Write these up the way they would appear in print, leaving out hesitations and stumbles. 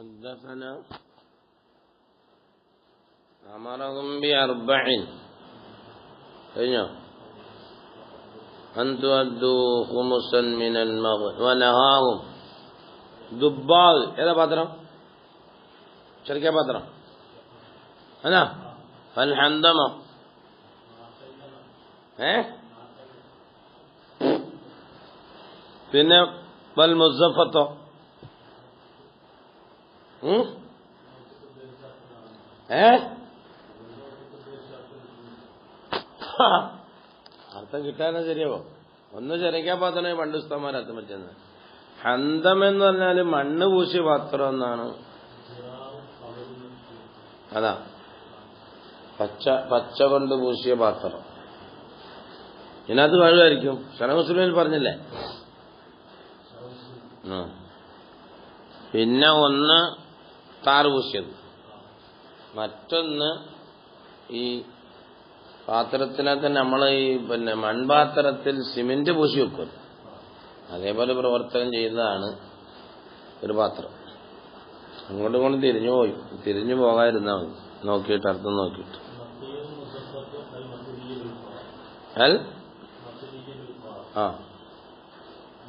حدثنا أمرهم بأربع أن تؤدوا خمسا من المغرب ونهاهم دبال هذا باترا شركة باترا أنا فالحندمة പിന്നെ والمزفة അർത്ഥം കിട്ടാനോ ശരിയാവോ ഒന്ന് ചെറിയ പാത്രമേ പണ്ട് ഉസ്താമാർ അർത്ഥം പറ്റുന്നത്. ഹന്തം എന്ന് പറഞ്ഞാല് മണ്ണ് പൂശിയ പാത്രം എന്നാണ്. അതാ പച്ച കൊണ്ട് പൂശിയ പാത്രം. ഇതിനകത്ത് കഴിവായിരിക്കും. മുസ്ലിമിൽ പറഞ്ഞില്ലേ. പിന്നെ ഒന്ന് താറ് പൂശിയത്, മറ്റൊന്ന് ഈ പാത്രത്തിനകത്ത് നമ്മൾ ഈ മൺപാത്രത്തിൽ സിമെന്റ് പൂശി വെക്കും. അതേപോലെ പ്രവർത്തനം ചെയ്തതാണ് ഒരു പാത്രം. അങ്ങോട്ടും കൊണ്ട് തിരിഞ്ഞു പോകാതിരുന്നാൽ മതി. നോക്കിയിട്ട് അർത്ഥം നോക്കിയിട്ട്.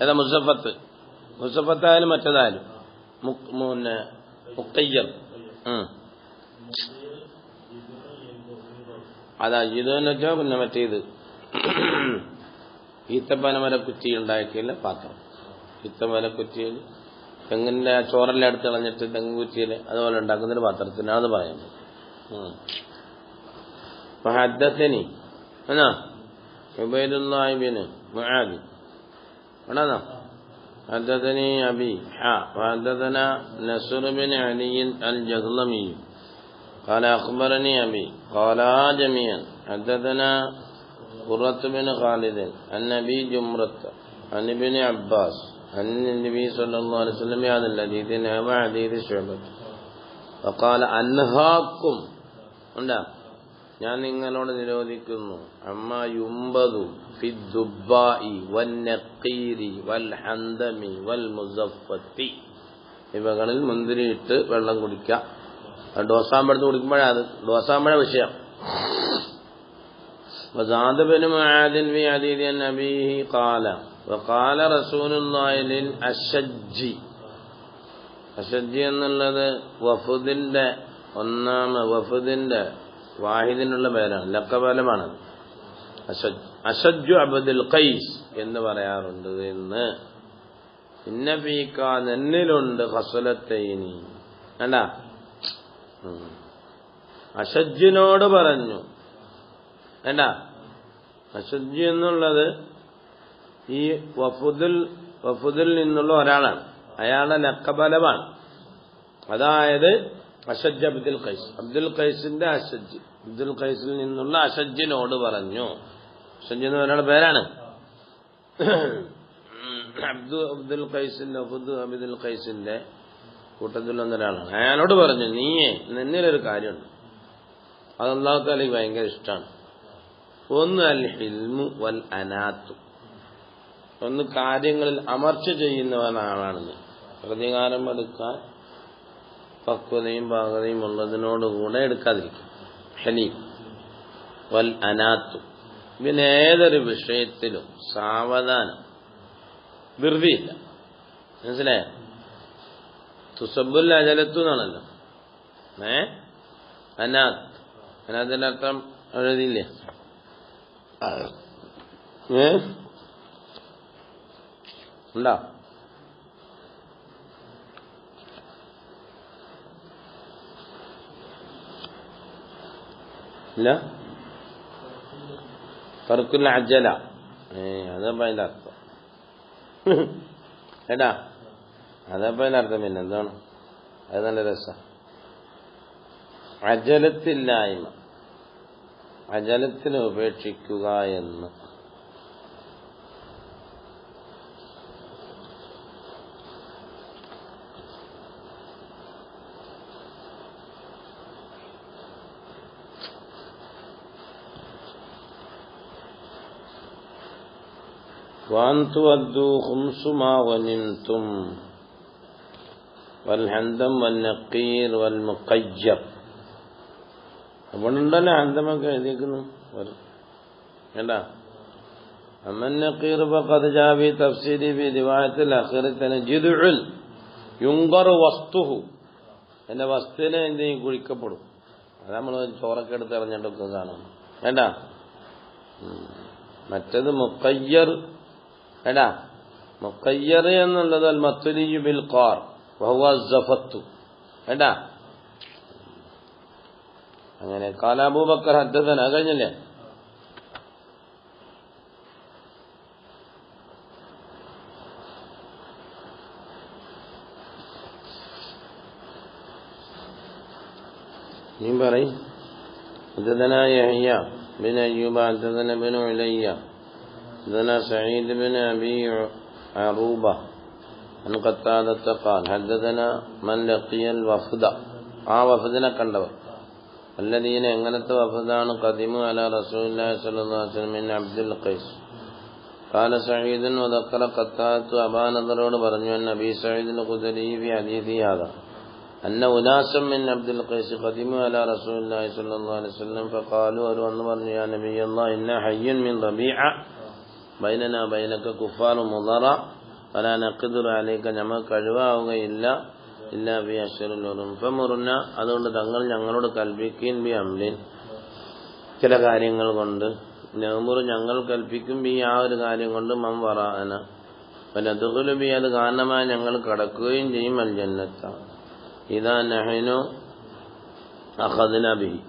ഏതാ മുസഫത്തായാലും മറ്റേതായാലും മുഖയ്യം. അതാ ഇതെന്ന് വെച്ചാൽ പിന്നെ മറ്റേത് ഈത്തപ്പനമര കുറ്റി ഉണ്ടാക്കിയില്ല പാത്രം. ഈത്തപ്പനക്കുറ്റിയിൽ തെങ്ങിന്റെ ചോറെല്ലാം എടുത്ത് കളഞ്ഞിട്ട് തെങ്ങ് കുറ്റിയിൽ അതുപോലെ ഉണ്ടാക്കുന്നൊരു പാത്രത്തിനാണ് അത് പറയുന്നത്. ഹദ്ദസനി എന്നാ ഉബൈദുല്ലാഹി ബിൻ മുആദ് ആണോ حدثني أبي وحدثنا نصر بن علي الجهضمي قال أخبرني أبي قال جميعا حدثنا قرة بن خالد عن أبي جمرة عن ابن عباس عن النبي صلى الله عليه وسلم هذا الحديث نحو حديث شعبة فقال أنهاكم ഞാൻ നിങ്ങളോട് നിരോധിക്കുന്നു അമ്മ യുംബദു ഫിദ്ദുബ്ബാഇ വന്നഖീരി വൽഹന്ദമി വൽമുസഫത്തി, ഇവകളിൽ മുന്തിരിയിട്ട് വെള്ളം കുടിക്കുക. ഡോസാമ്പഴത്ത് കുടിക്കുമ്പോഴാണ് ഡോസാമ്പഴ വിഷയം. وزاد بن معاذ في حديث عن أبيه قال وقال رسول الله للأشج. അഷജ്ജി എന്നുള്ളത് വഫുദിന്റെ വഫുദിന്റെ വാഹിദിനുള്ള പേരാണ്, ലക്കബലമാണ്. അഷജ്ജു അബ്ദുൽ ഖൈസ് എന്ന് പറയാറുണ്ട്. എന്ന് ഇന്ന ഫീക എന്നിലുണ്ട് ഖസ്ലത്തൈനി. അല്ല, അഷജ്ജിനോട് പറഞ്ഞു. അല്ല, അഷജ്ജി എന്നുള്ളത് ഈ വഫുദിൽ നിന്നുള്ള ഒരാളാണ്. അയാളുടെ ലക്കബലമാണ്. അതായത് അഷജ് അബ്ദുൽ ഖൈസ്, അബ്ദുൽ ഖൈസിന്റെ അഷജ്, അബ്ദുൽ ഖൈസിൽ നിന്നുള്ള അഷജിനോട് പറഞ്ഞു. അഷജ് എന്ന് ഒരാളുടെ പേരാണ്. അബ്ദുൽ ഖൈസിന്റെ അബ്ദുൽ ഖൈസിന്റെ കൂട്ടത്തിൽ ഒന്നൊരാളാണ്. അയാളോട് പറഞ്ഞു, നീയേ നിന്നിലൊരു കാര്യമുണ്ട്, അത് അല്ലാഹു തആലയ്ക്ക് ഭയങ്കര ഇഷ്ടമാണ്. ഒന്ന് അൽ ഹിൽമു വൽ അനാത്തു, ഒന്ന് കാര്യങ്ങളിൽ അമർച്ച ചെയ്യുന്നവനാണ് നീ. പ്രതികാരം എടുക്കാൻ പക്വതയും പാകതയും ഉള്ളതിനോടുകൂടെ എടുക്കാതിരിക്കും. ഹലീം വൽ അനാത്തു, പിന്നെ ഏതൊരു വിഷയത്തിലും സാവധാനം, ധൃതിയില്ല. മനസ്സിലായോ? തുസബുൽ അജലത്തു എന്നാണല്ലോ അനാത്ത്. അനാത്തിന്റെ അർത്ഥം എഴുതിയില്ലേ? ഉണ്ടോ? ഇല്ല. തർക്കുൽ അജല, അതപ്പോ അതിന്റെ അർത്ഥം. ഏട്ടാ, അതപ്പോ അതിന്റെ അർത്ഥം. പിന്നെ എന്താണ് അത്? നല്ല രസം. അജലത്തില്ലായ്മ, അജലത്തിനെ ഉപേക്ഷിക്കുക എന്ന്. وأن تؤدوا خمس ما غنمتم والهندم والنقير والمقير. അതുകൊണ്ടല്ലേ ഹന്തമൊക്കെ എഴുതിയിരിക്കുന്നു വേണ്ടാ. أما النقير فقد جاء في تفسيره في رواية الآخرة جذع ينقر وسطه. എൻ്റെ വസ്തുവിനെ എന്തെങ്കിലും കുഴിക്കപ്പെടും. അത് നമ്മൾ ചോറൊക്കെ എടുത്ത് ഇറങ്ങിട്ടൊക്കെ കാണാം വേണ്ടാ. മറ്റത് മുഖയ്യർ വേണ്ടാ. മുഖയ്യർ എന്നുള്ളത് അൽ മത്ലിയു ബിൽ ഖാർ വഹുവ സഫത്തു വേണ്ടാ. അങ്ങനെ ഖാല അബൂബക്കർ ഹദ്ദസന കഴിഞ്ഞല്ലേ. നീ പറയും. حدثنا يحيى بن أيوب حدثنا بن علي حدثنا سعيد بن أبي عروبة عن قتادة قال حدثنا من لقي الوفد وفدنا കണ്ടവർ الذين എങ്ങനത്തെ വഫദാണ് قدموا على رسول الله صلى الله عليه وسلم من عبد القيس قال سعيد وذكر قتادة أبا نضرോട് പറഞ്ഞു النبي سعيد الخدري في حديثه هذا أن أناسا من عبد القيس قدموا على رسول الله صلى الله عليه وسلم فقالوا يا نبي الله إن حي من ربيعة بيننا بينك كفار مضر فلا نقدر عليك ഞമ്മ കഴിവാവുകയില്ല إلا في أشهر الحرم فمرنا. അതുകൊണ്ട് തങ്ങൾ ഞങ്ങളോട് കൽപ്പിക്കുകയും ബി അംലിൻ ചില കാര്യങ്ങൾ കൊണ്ട് നഅ്മുറു ഞങ്ങൾ കൽപ്പിക്കും ബി ആ ഒരു കാര്യം കൊണ്ട് മൻ വറാഅന ഫനദ്ഖുലു ബി അത് കാരണമായി ഞങ്ങൾ കടക്കുകയും ചെയ്യും അൽ ജന്നത്ത ഇദാ നഹ്നു അഖദ്ന ബിഹി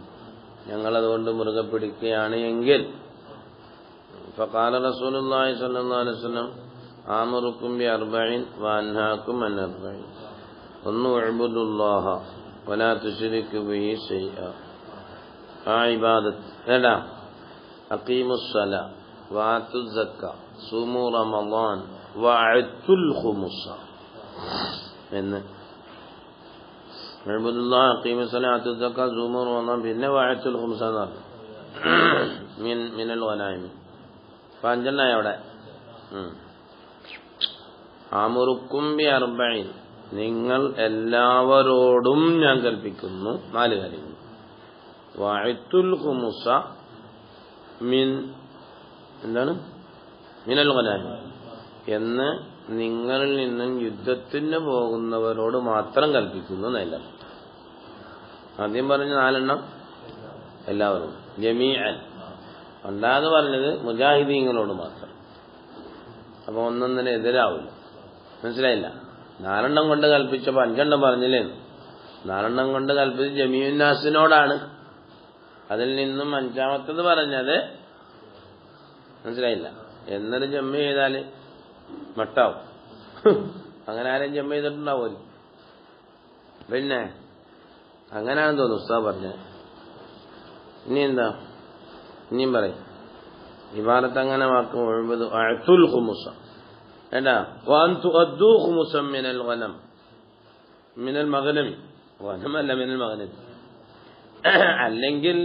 ഞങ്ങളതുകൊണ്ട് മുറുകെ പിടിക്കുകയാണ് എങ്കിൽ. ഫഖാല റസൂലുള്ളാഹി സ്വല്ലല്ലാഹു അലൈഹി വസല്ലം ആമുറുക്കും ബി അർബഇൻ വഅൻഹാക്കും അൻ അർബഇൻ. ഒന്ന് ഉഅ്ബുദുല്ലാഹ വലാ തുശ്രികു ബിഹി ശൈഅ. ആ ഇബാദത്ത് ഏതാ? അഖീമുസ്സലാ വആത്തുസ് സക്ക സൂമു റമളാൻ വഅത്തുൽ ഖുമുസ എന്ന്. ഉഅ്ബുദുല്ലാഹ അഖീമുസ്സലാ വആത്തുസ് സക്ക സൂമു റമളാൻ പിന്നെ വഅത്തുൽ ഖുമുസ മിനൽ ഗനായിം. പഞ്ചെണ്ണായി അവിടെ. ആമുറുക്കും ബി അർബഇൻ നിങ്ങൾ എല്ലാവരോടും ഞാൻ കൽപ്പിക്കുന്നു 4 കാര്യങ്ങൾ. വഅത്തുൽ ഖുമുസ എന്താണ് മിനൽ ഗനായിം എന്ന് നിങ്ങളിൽ നിന്നും യുദ്ധത്തിന് പോകുന്നവരോട് മാത്രം കൽപ്പിക്കുന്നു എന്നല്ല. ആദ്യം പറഞ്ഞ 4 എണ്ണം എല്ലാവരും ജമീഅൻ. രണ്ടാമത് പറഞ്ഞത് മുജാഹിദീങ്ങളോട് മാത്രം. അപ്പൊ ഒന്നൊന്നിനെ എതിരാവില്ല. മനസ്സിലായില്ല? 4 എണ്ണം കൊണ്ട് കൽപ്പിച്ചപ്പോ 5 എണ്ണം പറഞ്ഞില്ലേ? 4 എണ്ണം കൊണ്ട് കൽപ്പിച്ച് ജമീഉന്നാസിനോടാണ്. അതിൽ നിന്നും 5ാമത്തത് പറഞ്ഞത് മനസ്സിലായില്ല. എന്നൊരു ജമ്മ ചെയ്താല് മട്ടാവും. അങ്ങനെ ആരും ജമ്മ ചെയ്തിട്ടുണ്ടാവും. പിന്നെ അങ്ങനെയാണെന്ന് തോന്നുന്നു ഉസ്താദ് പറഞ്ഞത്. ഇനി എന്താ? ഇനിയും പറയും. ഇബാറത്ത് അങ്ങനെ വാക്കും അഅത്തുൽ ഖുമുസ ഏതാ? വഅൻ തുഅദ്ദു ഖുമുസൻ മിനൽ ഗനം മിനൽ മഗ്നമി. ഗനമല്ല മിനൽ മഗ്നമി. അല്ലെങ്കിൽ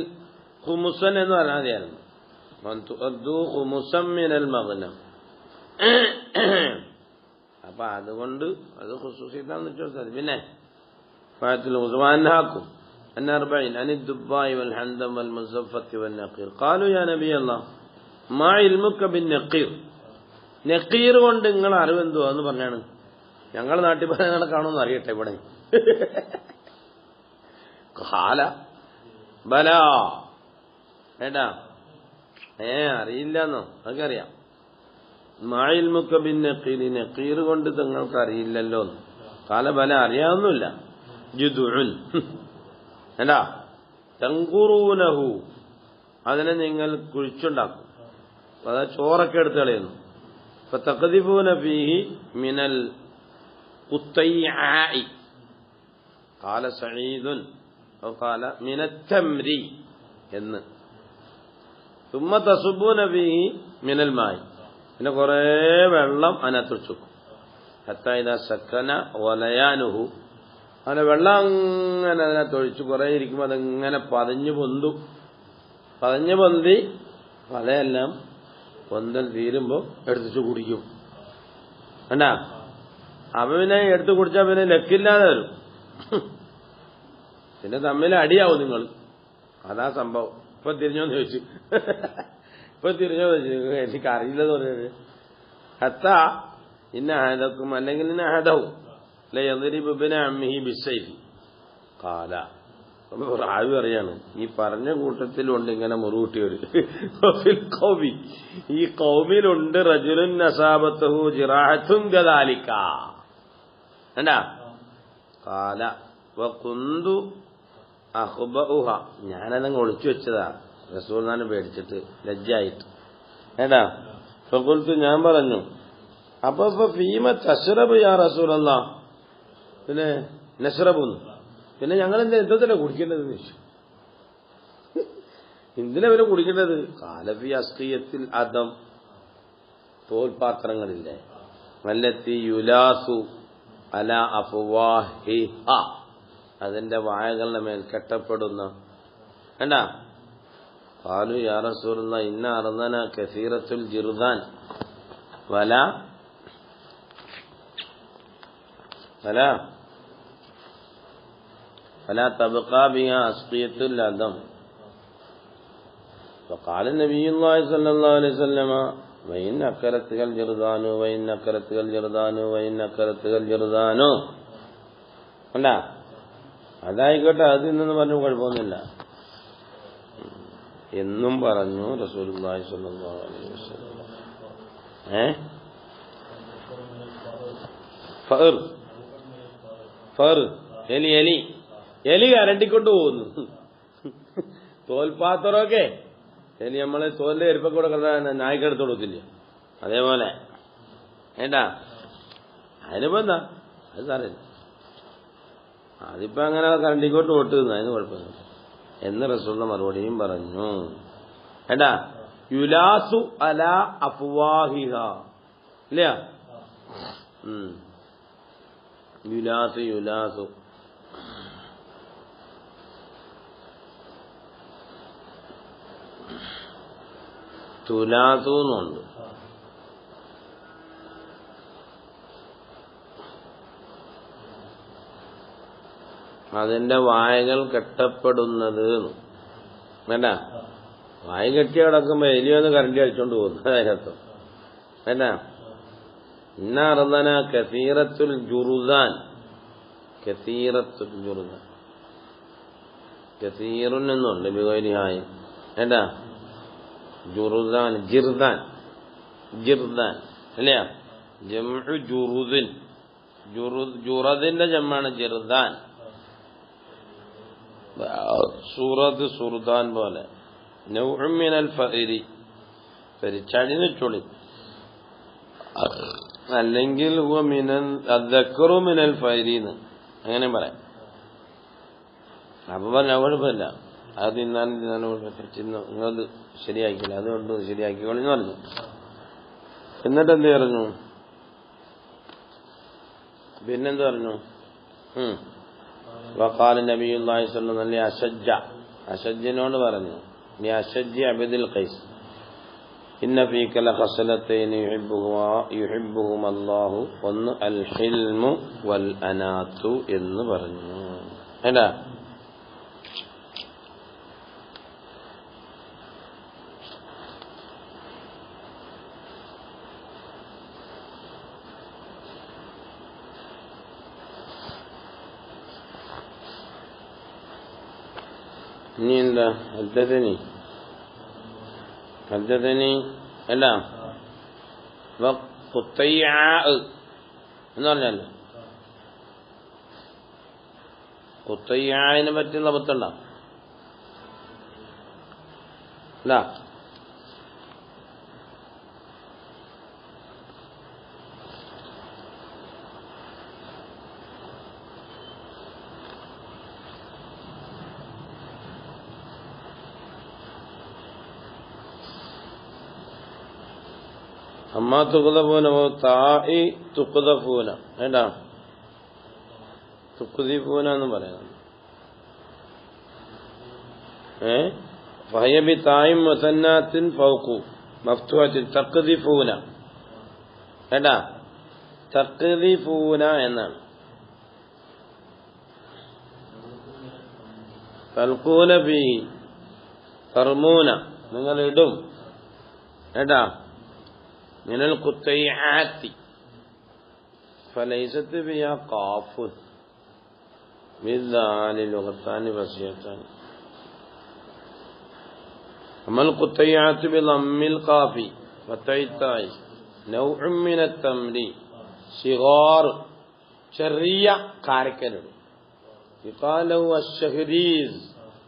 ഖുമുസൻ എന്ന് പറഞ്ഞാൽ മതിയായിരുന്നു. വഅൻ തുഅദ്ദു ഖുമുസൻ മിനൽ മഗ്നം. അപ്പൊ അതുകൊണ്ട് അത് ഖുസൂസിയത്താന്ന് വെച്ചാൽ പിന്നെ ഫഅത്തുൽ ഖുമുസ വഅൻഹാക്കും അൻ അർബഈൻ അൻ ദുബായി വൽ ഹൻദം വൽ മുസഫത്തി വൽ നഖീർ. ഖാലു യാ നബി അല്ലാഹ് മാ ഇൽമുക ബിൻ നഖീർ. നഖീർ കൊണ്ട് നിങ്ങൾ അറിവെന്തോ എന്ന് പറഞ്ഞാണ്. ഞങ്ങൾ നാട്ടിൽ പറയുന്ന കാണുമെന്ന് അറിയട്ടെ ഇവിടെ. ഖാല ബലാ ഏട്ടാ അറിയില്ലെന്നോ? അതൊക്കെ അറിയാം. മാ ഇൽമുക ബിൻ നഖീർ നഖീർ കൊണ്ട് നിങ്ങൾക്ക് അറിയില്ലല്ലോ. ഖാല ബല അറിയാവുന്നില്ല. ജുദുഉൻ ഏട്ടാ തൻഖുറൂനഹു അതിനെ നിങ്ങൾ കുഴിച്ചുണ്ടാക്കും. അതാ ചോറൊക്കെ എടുത്ത് കളയുന്നു. ഫതഖദിഫൂന ഫീഹി മിനൽ ഖുത്തൈആഇ. ഖാല സഈദുൻ ഖാല മിനൽ തംരി എന്ന്. തുമ്മ തസുബൂന ഫീഹി മിനൽ മായി. പിന്നെ കുറേ വെള്ളം അതിനകത്തൊഴിച്ചു. ഹത്താ ഇദാ സക്കന വലയാനുഹു. അങ്ങനെ വെള്ളം അങ്ങനെ അതിനകത്തൊഴിച്ച് കുറേ ഇരിക്കുമ്പോൾ അതങ്ങനെ പതഞ്ഞു പൊന്തും. പതഞ്ഞു പൊന്തി പതയെല്ലാം പൊന്തൽ തീരുമ്പോൾ എടുത്തിട്ട് കുടിക്കും. കണ്ടാ അപ്പൊ പിന്നെ എടുത്തു കുടിച്ചാൽ പിന്നെ ലക്കില്ലാതെ വരും. പിന്നെ തമ്മിൽ അടിയാവും നിങ്ങൾ. അതാ സംഭവം. ഇപ്പൊ തിരിഞ്ഞോന്ന് ചോദിച്ചു. ഇപ്പൊ തിരിഞ്ഞോന്ന് ചോദിച്ചു. എനിക്ക് അറിയില്ലെന്ന് പറഞ്ഞത്. ഹത്താ ഇന്ന അഹദക്കും അല്ലെങ്കിൽ ഇന്ന അഹദവും ലയദ്രിബുബിന അമ്മിഹി ബിസ്സൈഫി ഖാല. റാവി പറയാണ്, ഈ പറഞ്ഞ കൂട്ടത്തിലുണ്ട് ഇങ്ങനെ മുറുകൂട്ടിയൊരു കൗമി, ഈ കൗമിലുണ്ട് റജുലുൻ അസാബത്തുഹു ജിറാഹത്തുൻ ഗദാലിക. എന്താ ഖാല വകുന്തു അഖ്ബഉഹ. ഞാനതങ്ങ് ഒളിച്ചു വെച്ചതാ റസൂലുള്ളാഹിനെ പേടിച്ചിട്ട്, ലജ്ജായിട്ട്. ഏടാ ഫഖുൽതു, ഞാൻ പറഞ്ഞു, അപ്പൊ ഫീമ തശ്റബു യാ റസൂലല്ലാഹ്, പിന്നെ നശ്റബുന്നു, പിന്നെ ഞങ്ങൾ എന്തല്ലേ കുടിക്കേണ്ടത് ചോദിച്ചു. എന്തിനാ പിന്നെ കുടിക്കേണ്ടത്? കാലഫി അസ്കിയത്തിൽ അദം, തോൽപാത്രങ്ങളില്ലേ, മല്ലത്തി യുലാസു അല അഫ്വാഹിഹ, അതിന്റെ വായകളുടെ മേൽ കെട്ടപ്പെടുന്ന. കണ്ടാ ഖാലു യാ റസൂലല്ലാഹ് ഇന്ന അർദന കസീറത്തുൽ ജിർദാൻ വല فلا تبقى بها أسقية الأدم. فقال النبي الله صلى الله عليه وسلم وإن أكلتك الجرذان وإن أكلتك الجرذان وإن أكلتك الجرذان. അല്ല അതായിക്കോട്ടെ, അതിൽ നിന്ന് പറഞ്ഞു കുഴപ്പമൊന്നുമില്ല എന്നും പറഞ്ഞു റസൂലുള്ളാഹി സ്വല്ലല്ലാഹു അലൈഹി വസല്ലം. എലി കരണ്ടിക്കൊണ്ട് പോകുന്നു. തോൽപാത്രമൊക്കെ എലി നമ്മളെ തോലിന്റെ എരിപ്പൊക്കെ കൂടെ നായ്ക്കെടുത്ത് കൊടുക്കില്ല, അതേപോലെ. ഏണ്ടാ അതിനിപ്പോ എന്താ, അത് സാറില്ല, അതിപ്പോ അങ്ങനെ കരണ്ടിക്കോട്ട് വോട്ട് തിന്നു, അതിന് കുഴപ്പമില്ല എന്ന് റസൂലുള്ള മറുപടിയും പറഞ്ഞു. ഏണ്ടാ യുലാസു അല അഫ്വാഹിഹ, ഇല്ല യുലാസു തുലാസു എന്നുണ്ട്. അതിന്റെ വായകൾ കെട്ടപ്പെടുന്നത്. വേണ്ട, വായ കെട്ടി കിടക്കുമ്പോ എലിയൊന്ന് കരണ്ടി അടിച്ചോണ്ട് പോകുന്നു, അതിനകത്ത്. വേണ്ട, ഇന്ന അർദന കസീറത്തുൽ ജുറുദാൻ, കസീറത്തുൽ ജുറുദാൻ, കസീറുൻ എന്നുണ്ട് ബിഗൈരിഹായ. വേണ്ട, ജുറുദാൻ, ജിർദാൻ, ജിർദാൻ അല്ലേ, ജംഉ ജുറുദിൻ, ജുറദിന്റെ ജമ്മാണ് ജിർദാൻ. സൂറത്ത് സുർദാൻ പോലെ. നൗഉ മിനൽ ഫഇരി, പരിച്ചാടിന് ചുളി, അല്ലെങ്കിൽ ഹുവ മിനൽ അദ്ദക്കറു മിനൽ ഫഇരിന്ന് അങ്ങനെ പറയാം. അപ്പൊ പറഞ്ഞ കുഴപ്പമില്ല, അത് തിന്നാനും നിങ്ങളത് ശരിയാക്കില്ല, അതുകൊണ്ട് ശരിയാക്കിക്കോളിന്ന് പറഞ്ഞു. എന്നിട്ട് എന്ത് പറഞ്ഞു? പിന്നെന്ത് പറഞ്ഞു? വഖാല നബിയുള്ളാഹി സ്വല്ലല്ലാഹു അലൈഹി അശജ്ജ, അശജ്ജിനോട് പറഞ്ഞു, നീ അശജ്ജി അബ്ദുൽ ഖൈസ്, ഇന്ന ഫീക ലഖസലതൈനി യുഹിബ്ബുഹുമ അല്ലാഹു, ഒന്ന് അൽ ഹിൽമു വൽ അനാത്തു എന്ന് പറഞ്ഞു. ഏടാ ഇനി എന്താ? ഹദ്ദഥനി അല്ല ഖുത്തയ്യാ എന്ന് പറഞ്ഞല്ലോ. ഖുത്തയ്യാനെ പറ്റിയുള്ള പത്തുണ്ടോ? അല്ല അമ്മാ തുഖ്ദഫൂന താഇ തുഖ്ദഫൂന, ഏണ്ടാ തുഖ്ദിഫൂന എന്ന് പറയുന്നത്. ഫഹയ ബി തായിം മുസന്നാത്തിൻ ഫൗഖു മഫ്തുഹത്തിൻ തഖ്ദിഫൂന. ഏണ്ടാ തഖ്ദിഫൂന എന്നാണ്. തൽഖൂന ഫീഹി തർമൂന നിങ്ങൾ ഇടും ഏട്ടാ മിനൽ ഖുത്തൈആത്തി ഫലൈസത്ത് ഫിഹാ ഖാഫുൻ ബിദ്ദാലി ലുഗത്താനി വസിയത്താനി അമൽ ഖുത്തൈആത്ത് ബിളമ്മിൽ ഖാഫി വതൈതായി നൗഉം മിനത് തംരി സിഗാർ ചെറിയ കാരക്കലുകൾ യുഖാലു അശ്ശഹരീസ്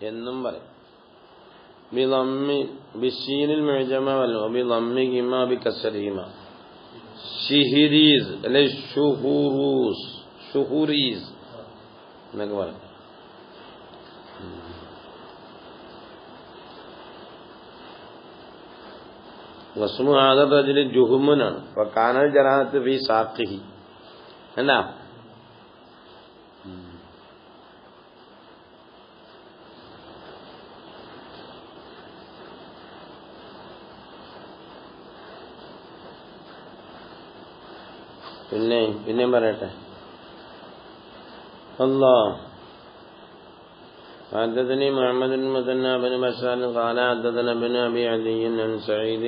എന്നും പറയും. ബിളമ്മി ബിശീനിൽ മുഅ്ജമ വൽ ബിളമ്മിഹിമ ബികസ്രിഹിമ ശിഹരീസ് അല്ലെ ഷുഹൂറൂസ് ഷുഹൂരീസ് എന്നൊക്കെ പറയും. വസ്മു ഹാദർ റജുലി ജുഹുമുനാണ്. വകാനൽ ജറാഹത്ത് ഫീ സാഖിഹി എന്നാ പിന്നെ പറയട്ടെ. അല്ലാഹ് حدثني محمد بن مثنى بن بشار قال حدثنا ابن ابي عدي عن سعيد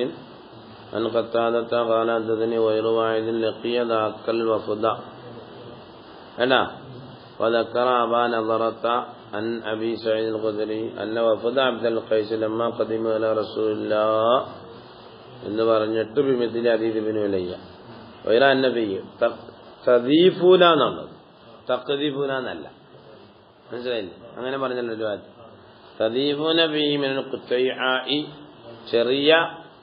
عن قتادة قال حدثني غير واحد لقي ذاك الوفد هنا وذكر ابا نضرة عن ابي سعيد الخدري ان وفد عبد القيس لما قدموا الى رسول الله എന്ന് പറഞ്ഞിട്ട് ബിമിത്ലി ഹദീസ് ഇബ്നു ഉലയ്യ വൈറ നബി തദീഫൂന എന്നുള്ളത് തഖദീഫൂന എന്നല്ല. മനസ്സിലായില്ലേ? അങ്ങനെ പറഞ്ഞല്ലോ ഒരു വാക്ക്. തദീഫൂന ഫീഹി മിനൽ ഖുത്തൈആഇ ചെറിയ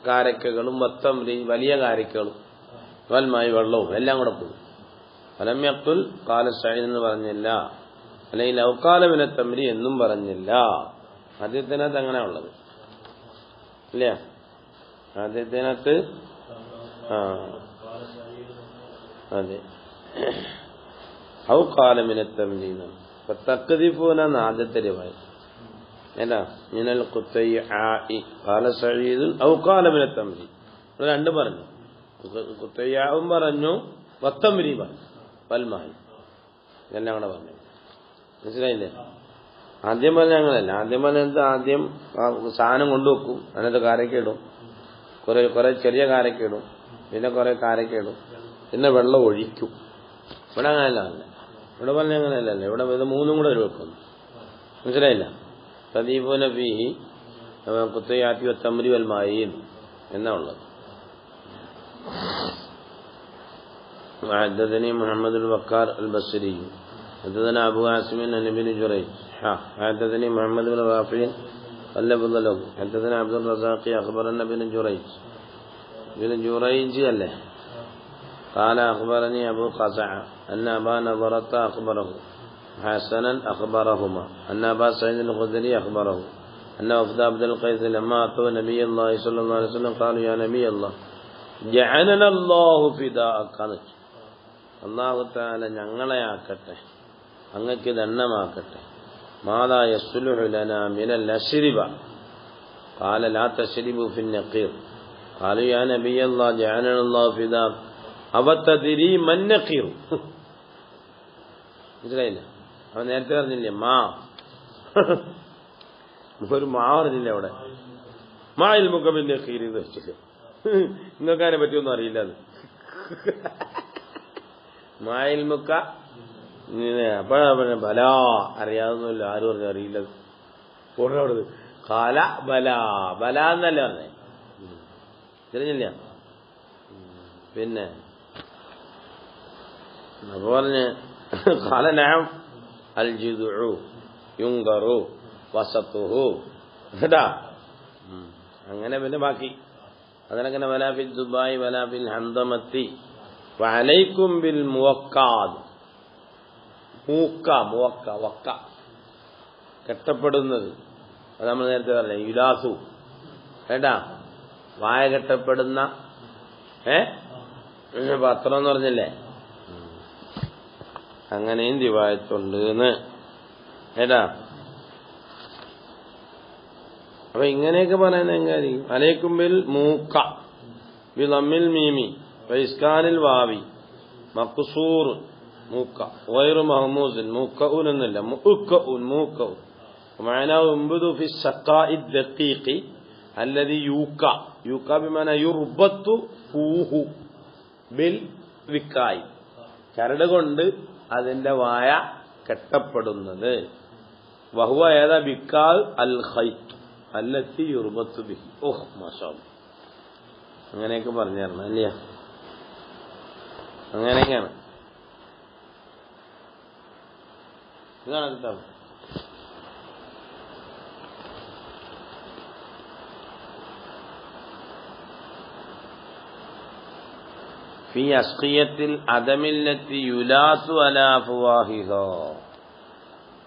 കാരക്കകളും വത്തംരി വലിയ കാരക്കകളും വൽമായി വെള്ളവും എല്ലാം കൂടെ പോകും. ഫലം യഖുൽ ഖാല സഈദ് എന്ന് പറഞ്ഞില്ല, അല്ലെങ്കിൽ ലൗ ഖാല മിനത് തംരി എന്നും പറഞ്ഞില്ല. ആദ്യത്തിനകത്ത് അങ്ങനെ ഉള്ളത് ഇല്ല. ആദ്യത്തിനകത്ത് അതെ ഔ ഖാല മിനത് തംരി തഖ്ദിഫൂന ആദ്യത്തെ റിവായത്ത് ഏതാ മിനൽ ഖുത്തൈആഇ ഖാല സഈദ് ഔ ഖാല മിനത് തംരി രണ്ട് പറഞ്ഞു. ഖുത്തൈആഉം പറഞ്ഞു വത്തംരി പറഞ്ഞു വൽമായി എല്ലാം കൂടെ പറഞ്ഞു. മനസ്സിലായില്ലേ? ആദ്യം പറഞ്ഞ അങ്ങനല്ല. ആദ്യം പറഞ്ഞത് ആദ്യം സാധനം കൊണ്ടുവെക്കും, അതിനകത്ത് കാരക്ക ഇടും, കുറെ ചെറിയ കാരക്ക ഇടും, പിന്നെ കുറെ കാരക്ക ഇടും, പിന്നെ വെള്ളം ഒഴിക്കും. ഇവിടെ അങ്ങനെയല്ല. ഇവിടെ പറഞ്ഞ അങ്ങനെയല്ലല്ലോ. ഇവിടെ ഇത് മൂന്നും കൂടെ വെക്കുന്നു. മനസ്സിലായില്ല? തദീഫൂന ഫീഹി ഖുത്തൈആത്തി വത്തംരി വൽമായി എന്നാ ഉള്ളത്. حدثني محمد البكار البصري حدثنا أبو عاصم عن ابن جريج حدثني محمد بن رافع اللفظ له حدثنا عبد الرزاق أخبرنا ابن جريج له قال أخبرني أبو قزعة أن أبا نضرة أخبره حسنا أخبرهما أن أبا سعيد الخدري أخبره أن وفد عبد القيس لما أتوا نبي الله صلى الله عليه وسلم قالوا يا نبي الله جعلنا الله فداءك അല്ലാഹു തആല ഞങ്ങളെ ആക്കട്ടെ, അങ്ങക്ക് ദണ്ണമാക്കട്ടെ. മാദാ യസ്ലുഹു ലനാ മിനൽ അശ്രിബ ഖാല ലാ തശ്രിബു ഫിൻ നഖീർ ഖാലു യാ നബിയല്ലാഹ് ജഅലന അല്ലാഹു ഫിദാക് അവതദ്രി മൻ നഖീർ. മനസ്സിലായില്ല? അവൻ നേരത്തെ പറഞ്ഞില്ലേ ഒരു പറഞ്ഞില്ലേ അവിടെ മാ ഇൽമുക ബിൻ നഖീർ എന്ന് വെച്ചില്ല. നിങ്ങൾക്ക് അതിനെ പറ്റിയൊന്നും അറിയില്ല. അത് മായിൽമുക്ക അപ്പോഴാ ബലാ അറിയാവുന്നില്ല. ആരും പറഞ്ഞു അറിയില്ല. പൂർണ്ണ കാല ബലാ ബലാ എന്നല്ല പറഞ്ഞേ, തിരിഞ്ഞില്ല. പിന്നെ അപ്പൊ പറഞ്ഞ് കാല നഅം അൽ ജിദ്ഉ യുൻഗറു വസതുഹു കേട്ടാ. അങ്ങനെ പിന്നെ ബാക്കി അതിനങ്ങനെ വലാഫിൽ ദുബായ് വലാഫിൽ ഹന്തമത്തി വഅലൈക്കും ബിൽ മുവക്കാദ് വക്ക കെട്ടപ്പെടുന്നത്. അത് നമ്മൾ നേരത്തെ പറഞ്ഞ യുലാസു കേട്ടാ, വായ കെട്ടപ്പെടുന്ന പത്രം എന്ന് പറഞ്ഞില്ലേ, അങ്ങനെയും ദിവായത്തുണ്ട് എന്ന് കേട്ടാ. അപ്പൊ ഇങ്ങനെയൊക്കെ പറയാൻ കാര്യം അലൈക്കും ബിൽ മൂക്ക ബിൽ അമ്മിൽ മീമി വൈസ്കാനിൽ വാവി മഖ്സൂർ മൂക്ക, ഗൈറു മഹ്മൂസിൻ മൂക്കഊൻ എന്നല്ല, മുക്കഊൻ മൂക്കഊൻ. മഅനാഹു യംബുദു ഫി സഖാഇ ദഖീഖി അല്ലദി യൂക, യൂക ബിമാന യുർബത്തു ഫൂഹു ബിൽ വിക്കായി, ചരട് കൊണ്ട് അതിന്റെ വായ കെട്ടപ്പെടുന്നത്. വഹുവ ഏതാ ബിക്കാൽ അൽ ഖൈത്ത് അല്ലത്തി യുർബത്തു ബിഹി. ഓഹ് മാഷാ അല്ലാഹ്, അങ്ങനെയൊക്കെ പറഞ്ഞു തരണം അല്ലേ? അങ്ങനെയൊക്കെയാണ്. ഇതാണ് കിട്ടാം. ഫി അസ്ഖിയത്തിൽ അദമില്ലത്തി യുലാസു അലാ ഫവാഹിഹ.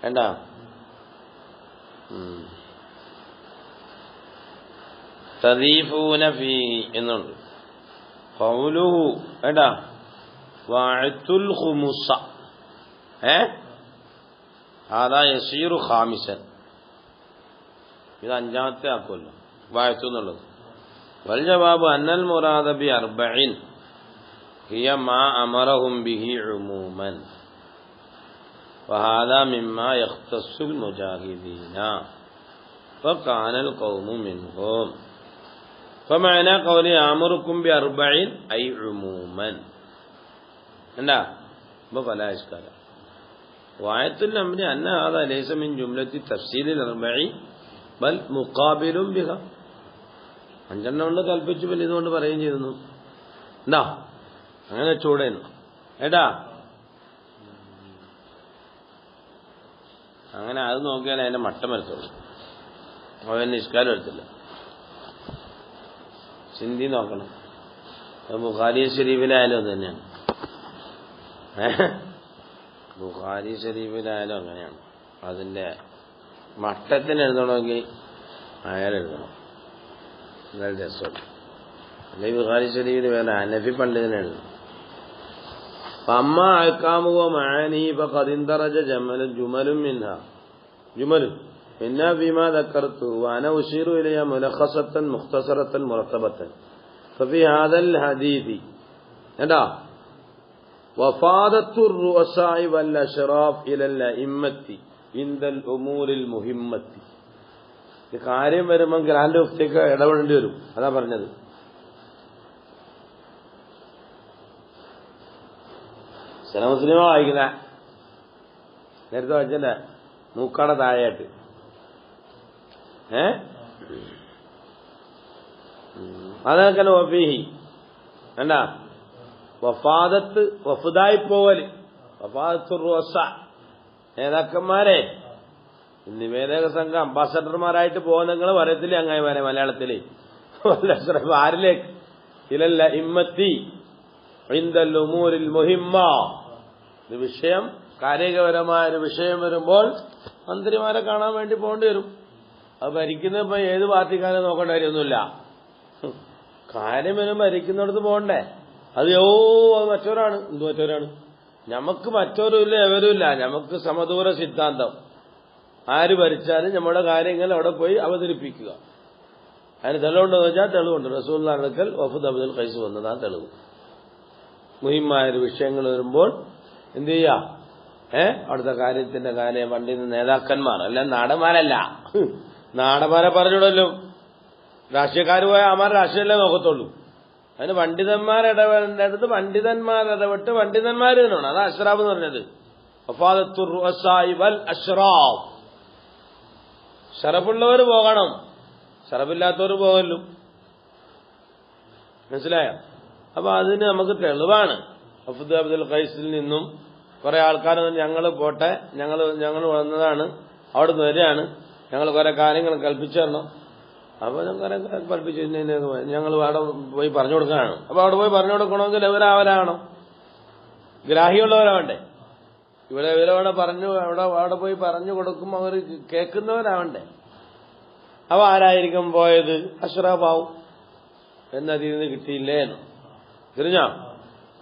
എന്താ തദീഫൂന ഫീഹി എന്നുണ്ട്. ഖൗലുഹു എടാ വഅത്തുൽ ഖുമുസ അതാ യസീറു ഖാമിസൻ. ഇത് അഞ്ചാമത്തെ ആക്കുമല്ലോ വഅത്തു എന്നുള്ളത്. വൽ ജവാബു അന്നൽ മുറാദ ബി അർബഇൻ ഹിയ മാ അമറഹും ബിഹി ഉമൂമൻ വഹാദാ മിമ്മാ യഖ്തസ്സുൽ മുജാഹിദീന ഫകാനൽ ഖൗമു മിൻഹും. ഫമഅനാ ഖൗലി അമറുക്കും ബി അർബഇൻ ഐ ഉമൂമൻ. എന്താ ഇപ്പൊ പല ഇഷ്കാരം. വായത്തുൽ അംരി അന്ന ഹാദാ ലൈസ മിൻ ജുംലത്തി തഫ്സീലിൽ അർബഇ ബൽ മുഖാബിലുൻ ബിഹ. അഞ്ചെണ്ണം കൊണ്ട് കൽപ്പിച്ചു, പിന്നെ ഇതുകൊണ്ട് പറയുകയും ചെയ്തു. എന്താ അങ്ങനെ ചൂടേന്നു ഏട്ടാ. അങ്ങനെ അത് നോക്കിയാൽ അതിന്റെ മട്ടം വരത്തുള്ളൂ. അവൻ നിഷ്കാരം എടുത്തില്ല. സിന്ധി നോക്കണം. ബുഖാരി ഷരീഫിലായാലും അത് തന്നെയാണ്. ബുഖാരി ഷരീഫിലായാലും അങ്ങനെയാണ്. അതിന്റെ മട്ടത്തിന് എഴുതണമെങ്കിൽ അയാളെഴുതണം, എന്നാലും രസമുണ്ട്. അല്ലെങ്കിൽ ബുഖാരി ഷരീഫിൽ വേറെ ഹനഫി പണ്ഡിതനെ എഴുതണം. അമ്മ അഹ്കാമുഹു മഅാനിഹി ഫഖദ് ഇൻദറജ ജുമലുൻ മിൻഹാ ഫീമാ ദക്കർതു വഅന ഉശീറു ഇലൈഹ മുലഖസത്തൻ മുഖ്തസറത്തൻ മുറത്തബത്തൻ. ഫഫീ ഹാദൽ ഹദീസി എന്താ വഫാദത്തുർ റുഅസാഇ വൽ അശ്റാഫ് ഇലൽ അഇമ്മത്തി ഇൻദൽ ഉമൂരിൽ മുഹിമ്മത്തി. ഈ കാര്യം വരുമ്പോൾ ഗ്രാൻഡ് മുഫ്തിക്ക് ഇടപെടേണ്ടി വരും. അതാ പറഞ്ഞത്. ചില മുസ്ലിമോ വായിക്കുന്ന നേരത്തെ വായിച്ചല്ലേ മൂക്കാട താഴെയായിട്ട് അതൊക്കെ വഫീഹി എന്താ വഫാദത്ത് വഫുദായി പോവല് വഫാദത്തു റുഅസ നേതാക്കന്മാരെ നിവേദക സംഘം അംബാസഡർമാരായിട്ട് പോകുന്ന നിങ്ങൾ പറയത്തില്ലേ അങ്ങായിമാരെ മലയാളത്തില് ആരിലേക്ക് ഇലല്ല ഇമ്മത്തി ഇൻദൽ ഉമൂരിൽ മുഹിമ്മ. ഇത് വിഷയം കാലികപരമായ ഒരു വിഷയം വരുമ്പോൾ മന്ത്രിമാരെ കാണാൻ വേണ്ടി പോകേണ്ടി വരും. അത് ഭരിക്കുന്ന ഇപ്പൊ ഏത് പാർട്ടിക്കാരെ നോക്കേണ്ട കാര്യമൊന്നുമില്ല. കാര്യം വരും ഭരിക്കുന്നിടത്ത് പോകണ്ടേ. അത് അത് മറ്റവരാണ്. എന്ത് മറ്റവരാണ്? നമുക്ക് മറ്റവരും ഇല്ല എവരും ഇല്ല. നമുക്ക് സമദൂര സിദ്ധാന്തം. ആര് ഭരിച്ചാലും നമ്മുടെ കാര്യങ്ങൾ അവിടെ പോയി അവതരിപ്പിക്കുക. അതിന് തെളിവുണ്ടെന്ന് വെച്ചാൽ തെളിവുണ്ട്. റസൂലുള്ളാഹിയുടെ അടുക്കൽ വഫദ് അബ്ദുൽ ഖൈസ് വന്നതാ തെളിവ്. മുഹിമ്മായൊരു വിഷയങ്ങൾ വരുമ്പോൾ എന്ത് ചെയ്യാ? അവിടുത്തെ കാര്യത്തിന്റെ കാര്യം പണ്ടിന്ന് നേതാക്കന്മാർ അല്ല, നാടന്മാരല്ല. നാടന്മാരെ പറഞ്ഞുവിടല്ലോ. രാഷ്ട്രീയക്കാർ പോയാൽ അമാർ രാഷ്ട്രീയമല്ലേ നോക്കത്തുള്ളൂ. അതിന് പണ്ഡിതന്മാർ ഇടപെടേണ്ടടുത്ത് പണ്ഡിതന്മാർ ഇടപെട്ട് പണ്ഡിതന്മാർ തന്നെയാണ്. അതാ അഷ്റാഫ് എന്ന് പറഞ്ഞത്. വഫാദത്തുർ റുഅസാഇ വൽ അഷ്റാഫ്. ശറഫുള്ളവർ പോകണം, ശറഫില്ലാത്തവർ പോകല്ലോ. മനസ്സിലായോ? അപ്പൊ അതിന് നമുക്ക് തെളിവാണ്. വഫദ് അബ്ദുൽ ഖൈസിൽ നിന്നും കുറെ ആൾക്കാർ ഞങ്ങൾ പോട്ടെ, ഞങ്ങൾ വന്നതാണ്, അവിടെ നിന്ന് വരികയാണ്, ഞങ്ങൾ കുറെ കാര്യങ്ങൾ കൽപ്പിച്ചു തരണം. അപ്പൊ കുറെ കൽപ്പിച്ചു ഞങ്ങൾ അവിടെ പോയി പറഞ്ഞു കൊടുക്കാനാണ്. അപ്പൊ അവിടെ പോയി പറഞ്ഞു കൊടുക്കണമെങ്കിൽ ഇവരാവരാണോ? ഗ്രാഹ്യമുള്ളവരാവണ്ടേ. ഇവിടെ ഇവരവിടെ അവിടെ പോയി പറഞ്ഞു കൊടുക്കുമ്പോൾ അവർ കേൾക്കുന്നവരാവണ്ടേ. അപ്പൊ ആരായിരിക്കും പോയത്? അഷ്റഫാവും. എന്നതിൽ നിന്ന് കിട്ടിയില്ലേ എന്ന് തിരിഞ്ഞോ?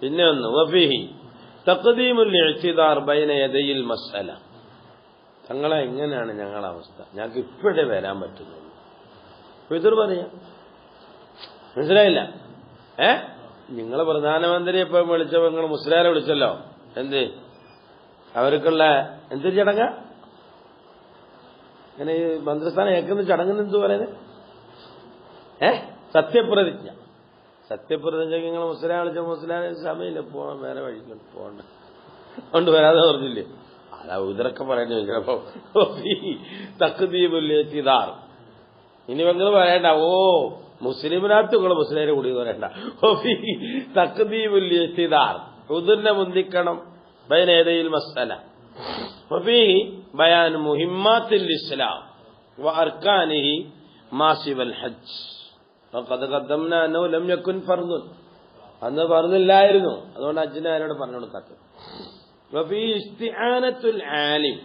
പിന്നെ ഒന്ന് വഫീഹി തഖ്ദീമുൽ ഇഅ്തിദാർ ബൈന യദയിൽ മസ്അല. തങ്ങളെ എങ്ങനെയാണ് ഞങ്ങളുടെ അവസ്ഥ? ഞങ്ങൾക്ക് ഇപ്പോഴേ വരാൻ പറ്റുന്നു. എതിർ പറയാം. മനസ്സിലായില്ല? നിങ്ങളെ പ്രധാനമന്ത്രി ഇപ്പൊ വിളിച്ചപ്പോ നിങ്ങൾ മുസ്ലിയാരെ വിളിച്ചല്ലോ. എന്ത് അവർക്കുള്ള എന്തൊരു ചടങ്ങ? അങ്ങനെ ഈ മന്ത്രിസ്ഥാനം ഏക്കുന്ന ചടങ്ങെന്ന് എന്ത് പറയുന്നത്? സത്യപ്രതിജ്ഞ. സത്യപ്രതിജ്ഞയ്ക്ക് നിങ്ങൾ മുസ്ലിം വിളിച്ച മുസ്ലിം സമയമില്ല, പോകണം, വേറെ വഴിക്ക് പോകണ്ട, അതുകൊണ്ട് വരാതെ പറഞ്ഞില്ലേ? അതാ ഇതൊക്കെ പറയുന്നത് ചോദിച്ചപ്പോ തക്ദീബുല്ലിതാർ. ഇനി നിങ്ങൾ പറയണ്ട, ഓ മുസ്ലിമിനകത്ത് നിങ്ങൾ മുസ്ലിമിനെ കൂടി പറയണ്ട. തക്ദീബുല്ലിതാർ, ഉദിറിനെ മുന്തിക്കണം. ബൈനേദയിൽ മസ്അല വഫീഹി ബയാൻ മുഹിമ്മാത്തിൽ ഇസ്ലാം വഅർക്കാനിഹി മാസിവൽ ഹജ്ജ്. ഫഖദ് ഖദ്ദംനാ അന്നഹു ലം യകുൻ ഫർദുൻ, അന്ന് ഫർദില്ലായിരുന്നു, അതുകൊണ്ട് ഹജ്ജിനെ ആരോട് പറഞ്ഞു കൊടുക്കാത്തത്. വഫീഹി ഇസ്തിആനത്തുൽ ആലിം,